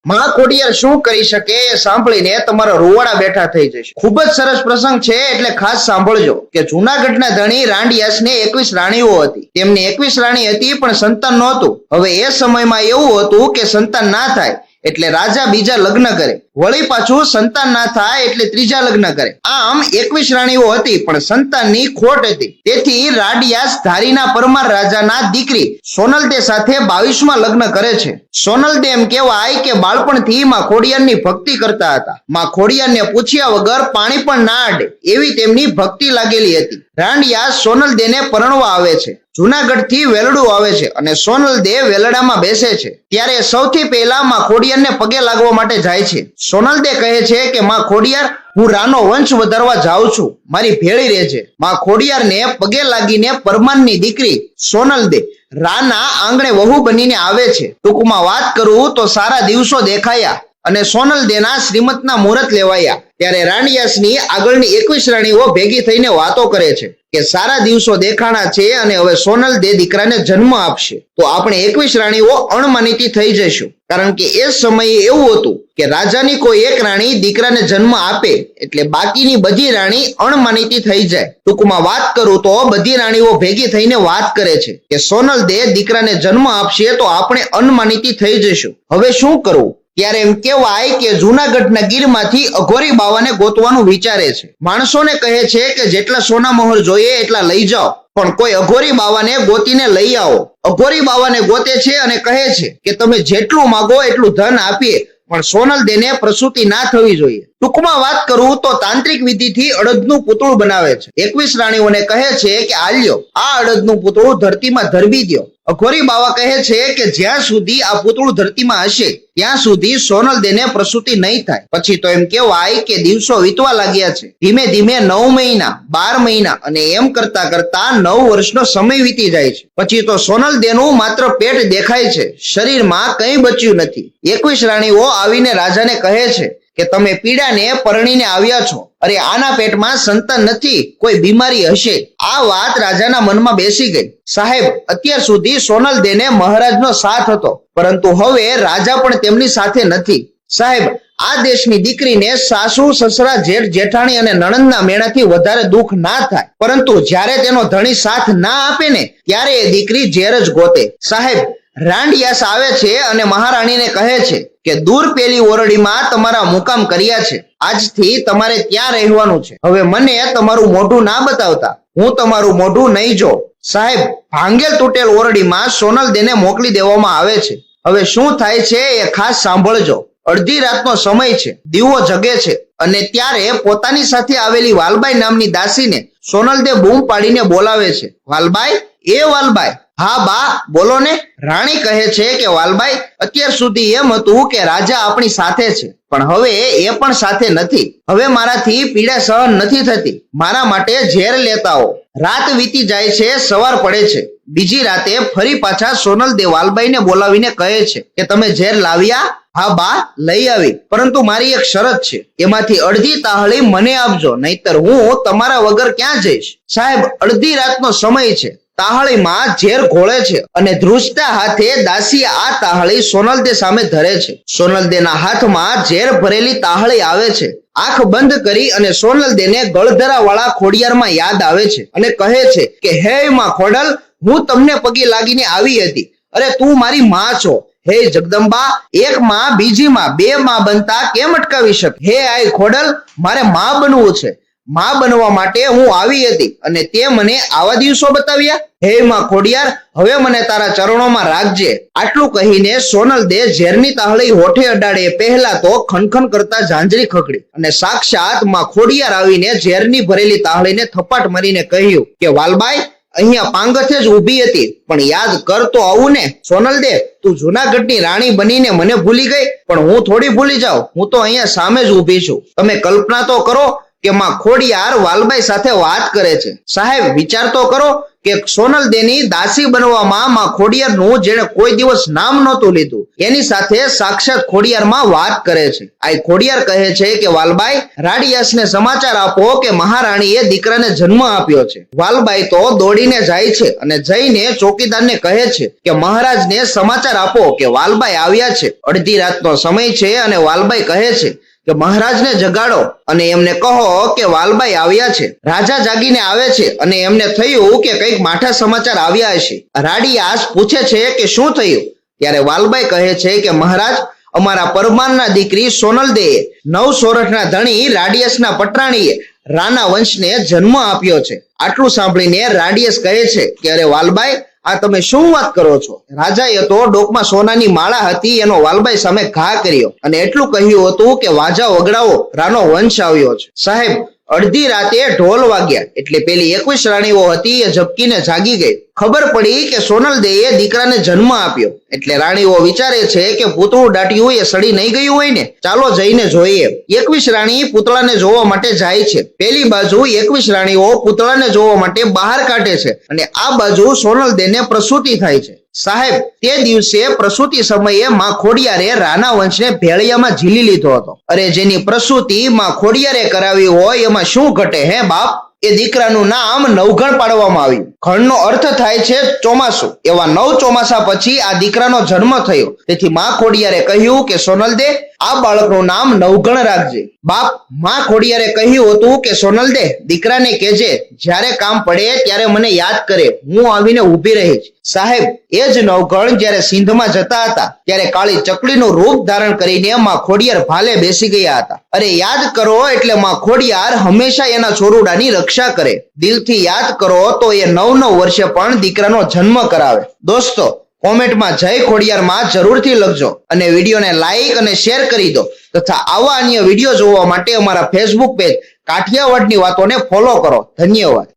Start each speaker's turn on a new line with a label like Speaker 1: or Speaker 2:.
Speaker 1: માં ખોડિયાર શું કરી શકે એ સાંભળીને તમારા રૂવાડા બેઠા થઈ જશે। ખૂબ જ સરસ પ્રસંગ છે, એટલે ખાસ સાંભળજો કે જૂનાગઢના ધણી રાંડિયાસને 21 રાણીઓ હતી। તેમની 21 રાણી હતી, પણ સંતાન નહોતું। હવે એ સમયમાં એવું હતું કે સંતાન ના થાય એટલે રાજા બીજા લગ્ન કરે, વળી પાછું સંતાન ના થાય એટલે ત્રીજા લગ્ન કરે। આમ 21 રાણીઓ હતી, પણ સંતાનની ખોટ હતી। તેથી રાડિયાસ ધારીના પરમાર રાજાના દીકરી સોનલદે સાથે 22માં લગ્ન કરે છે। સોનલદે એમ કહેવાય કે બાળપણથી માં ખોડિયારની ભક્તિ કરતા હતા। માં ખોડિયારને પૂછ્યા વગર પાણી પણ ના અડે એવી તેમની ભક્તિ લાગેલી હતી। રાંડિયાસ સોનલદેને પરણવા આવે છે। જૂનાગઢ થી વેલડું આવે છે અને સોનલદે વેલડામાં બેસે છે। ત્યારે સૌથી પહેલા માં ખોડિયારને પગે લાગવા માટે જાય છે। સોનલદે કહે છે કે માં ખોડિયાર, હું રાનો વંશ વધારવા જાઉં છું, મારી ભેળી રહેજે। માં ખોડિયારને પગે લાગીને પરમારની દીકરી સોનલદે રાના આંગણે વહુ બનીને આવે છે। ટૂંકમાં વાત કરું તો સારા દિવસો દેખાયા અને સોનલદેના શ્રીમતના મુહૂર્ત લેવાયા। ત્યારે રાંડિયાસની આગળની 21 રાણીઓ ભેગી થઈને વાતો કરે છે કે સારા દિવસો દેખાણા છે અને હવે સોનલદે દીકરાને જન્મ આપશે તો આપણે 21 રાણીઓ અણમાનીતી થઈ જઈશું। કારણ કે એ સમયે એવું હતું કે રાજાની કોઈ એક રાણી દીકરાને જન્મ આપે એટલે બાકીની બધી રાણી અણમાનીતી થઈ જાય। ટૂંકમાં વાત કરું તો બધી રાણીઓ ભેગી થઈને વાત કરે છે કે સોનલદે દીકરાને જન્મ આપશે તો આપણે અણમાનીતી થઈ જઈશું, હવે શું કરવું? ત્યારે એમ કહેવાય કે જૂનાગઢના ગીરમાંથી અઘોરી બાવાને ગોતવાનું વિચારે છે। માણસોને કહે છે કે જેટલા સોના મહોર જોઈએ એટલા લઈ જાઓ, પણ કોઈ અઘોરી બાવાને ગોતીને લઈ આવો। અઘોરી બાવાને ગોતે છે અને કહે છે કે તમે જેટલું માગો એટલું ધન આપીએ, પણ સોનલદેને પ્રસૂતિ ના થવી જોઈએ। ટૂંકમાં વાત કરું તો તાંત્રિક વિધિથી અડદનું પૂતળું બનાવે છે। 21 રાણીઓને કહે છે કે આલ્યો આ અડદનું પૂતળું ધરતીમાં ધરબી દો। અઘોરી બાવા કહે છે કે જ્યાં સુધી આ પૂતળું ધરતીમાં હશે ત્યાં સુધી સોનલદેને પ્રસૂતિ નહીં થાય। પછી તો એમ કહેવાય કે દિવસો વીતવા લાગ્યા છે। ધીમે ધીમે 9 મહિના, 12 મહિના અને એમ કરતા કરતા 9 વર્ષનો સમય વીતી જાય છે। પછી તો સોનલદેનું માત્ર પેટ દેખાય છે, શરીરમાં કંઈ બચ્યું નથી। 21 રાણીઓ આવીને રાજાને કહે છે કે તમે પીડાને પરણીને આવ્યા છો, અરે આના પેટમાં સંતાન નથી, કોઈ બીમારી હશે। આ વાત રાજાના મનમાં બેસી ગઈ। સાહેબ, અત્યાર સુધી સોનલદેને મહારાજનો સાથ હતો, પરંતુ હવે રાજા પણ તેમની સાથે નથી। સાહેબ, આ દેશની દીકરીને સાસુ, સસરા, જેઠ, જેઠાણી અને નણંદના મેણાથી વધારે દુઃખ ના થાય, પરંતુ જ્યારે તેનો ધણી સાથ ના આપે ને ત્યારે એ દીકરી ઝેર જ ગોતે। સાહેબ, રાંડિયાસ આવે છે અને મહારાણીને કહે છે કે દૂર પેલી ઓરડીમાં તમારા મુકામ કર્યા છે, આજથી તમારે ત્યાં રહેવાનું છે। હવે મને તમારું મોઢું ના બતાવતા, હું તમારું મોઢું નહીં જો। સાહેબ, ભાંગેલ તૂટેલ ઓરડીમાં સોનલદેને મોકલી દેવામાં આવે છે। હવે શું થાય છે એ ખાસ સાંભળજો। અડધી રાતનો સમય છે, દીવો જગે છે અને ત્યારે પોતાની સાથે આવેલી વાલબાઈ નામની દાસીને સોનલદે બૂમ પાડીને બોલાવે છે। વાલબાઈ, એ વાલબાઈ। હા બા, બોલો ને। રાણી કહે છે કે વાલબાઈ, અત્યાર સુધી એમ હતું કે રાજા આપણી સાથે છે, પણ હવે એ પણ સાથે નથી। હવે મારાથી પીડા સહન નથી થતી, મારા માટે ઝેર લેતા આવો। રાત વીતી જાય છે, સવાર પડે છે। બીજી રાતે ફરી પાછા સોનલદે વાલબાઈને બોલાવીને કહે છે કે તમે ઝેર લાવ્યા? હા બા, લઈ આવી, પરંતુ મારી એક શરત છે, એમાંથી અડધી તાહળી મને આપજો, નહીતર હું તમારા વગર ક્યાં જઈશ। સાહેબ, અડધી રાતનો સમય છે, તાહળીમાં ઝેર ઘોળે છે અને ધ્રુજતા હાથે દાસી આ તાહળી સોનલદે સામે ધરે છે। સોનલદેના હાથમાં ઝેર ભરેલી તાહળી આવે છે। આંખ બંધ કરી અને સોનલદેને ગળધરા વાળા ખોડિયારમાં યાદ આવે છે અને કહે છે કે હે માં ખોડલ, હું તમને પગે લાગીને આવી હતી, અરે તું મારી માં છો। હે જગદંબા, એક માં બીજી માં, બે માં બનતા કેમ અટકાવી શકે? હે આઈ ખોડલ, મારે માં બનવું છે, માં બનવા માટે હું આવી હતી અને તે મને આવા દિવસો બતાવ્યા। હે માં ખોડિયાર, હવે મને તારા ચરણોમાં રાખજે। આટલું કહીને સોનલદે ઝેરની તાહળી હોઠે અડાડે પહેલા તો ખનખન કરતા ઝાંઝરી ખખડી અને સાક્ષાત માં ખોડિયાર આવીને ઝેરની ભરેલી તાહળીને થપાટ મારીને કહ્યું કે વાલબાઈ, અહીંયા પાંગથે જ ઊભી હતી, પણ યાદ કર તો આવું ને। સોનલદે, તું જૂનાગઢની રાણી બનીને મને ભૂલી ગઈ, પણ હું થોડી ભૂલી જાઉં, હું તો અહીંયા સામે જ ઊભી છું। તમે કલ્પના તો કરો કે માં ખોડિયાર વાલબાઈ સાથે વાત કરે છે. સાહેબ વિચાર તો કરો કે સોનલદેની દાસી બનવામાં માં ખોડિયારનું જેણે કોઈ દિવસ નામ નહોતું લીધું એની સાથે સાક્ષાત ખોડિયારમાં વાત કરે છે. આ ખોડિયાર કહે છે કે વાલબાઈ, રાડિયાસને સમાચાર આપો કે મહારાણીએ દીકરાને જન્મ આપ્યો છે. વાલબાઈ તો દોડીને જાય છે અને જઈને ચોકીદારને કહે છે કે મહારાજને સમાચાર આપો કે વાલબાઈ આવ્યા છે. અડધી રાતનો સમય છે અને વાલબાઈ કહે છે કે મહારાજને જગાડો અને એમને કહો કે વાલબાઈ આવ્યા છે. રાજા જાગીને આવે છે અને એમને થયું કે કંઈક માઠા સમાચાર આવ્યા હશે. રાડિયાસ પૂછે છે કે શું થયું? ત્યારે વાલબાઈ કહે છે કે મહારાજ, અમારા પરમારના દીકરી સોનલદેએ 9 સોરઠના ધણી રાડિયાસના પટરાણીએ રાણા વંશને જન્મ આપ્યો છે. આટલું સાંભળીને રાડિયાસ કહે છે કે અરે વાલબાઈ, આ તમે શું વાત કરો છો? રાજાએ તો ડોકમાં સોનાની માળા હતી એનો વાલબાઈ સામે ઘા કર્યો અને એટલું કહ્યું હતું કે વાજા વગડાવો, રાનો વંશ આવ્યો છે. સાહેબ, અડધી રાતે ઢોલ વાગ્યા એટલે પેલી 21 રાણીઓ હતી એ ઝબકીને જાગી ગઈ. ખબર પડી કે સોનલદેએ દીકરાને જન્મ આપ્યો એટલે રાણીઓ વિચારે છે કે પૂતળું દાટ્યું એ સડી નહીં ગયું હોય ને, ચાલો જઈને જોઈએ. 21 રાણી પૂતળાને જોવા માટે જાય છે. પેલી બાજુ 21 રાણીઓ પૂતળાને જોવા માટે બહાર કાઢે છે અને આ બાજુ સોનલદેને પ્રસૂતિ થાય છે. સાહેબ, તે દિવસે પ્રસૂતિ સમયે માં ખોડિયારે રાણા વંશને ભેળિયામાં ઝીલી લીધો હતો. અરે જેની પ્રસૂતિ માં ખોડિયારે કરાવી હોય એમાં શું ઘટે હે બાપ? એ દીકરાનું નામ નવઘણ પાડવામાં આવ્યું. ઘણનો અર્થ થાય છે ચોમાસું. એવા 9 ચોમાસા પછી આ દીકરાનો જન્મ થયો. તેથી માં ખોડિયારે કહ્યું કે સોનલદે, આ બાળકનું નામ નવઘણ રાખજે. બાપ, માં ખોડિયારે કહ્યું હતું કે સોનલદે, દીકરાને કહેજે જ્યારે કામ પડે ત્યારે મને યાદ કરે, હું આવીને ઊભી રહીશ. સાહેબ, એ જ નવઘણ જ્યારે સિંધમાં જતા હતા ત્યારે કાળી ચકલીનું રૂપ ધારણ કરીને માં ખોડિયાર ભાલે બેસી ગયા હતા. અરે યાદ કરો એટલે માં ખોડિયાર હંમેશા એના છોરુડાની રક્ષા કરે. દિલથી યાદ કરો તો એ 9 વર્ષે પણ દીકરાનો જન્મ કરાવે. દોસ્તો, કોમેન્ટમાં જય ખોડિયારમાં જરૂરથી લખજો અને વિડીયોને લાઈક અને શેર કરી દો તથા આવા અન્ય વિડીયો જોવા માટે અમારા ફેસબુક પેજ કાઠિયાવાડની વાતોને ફોલો કરો. ધન્યવાદ.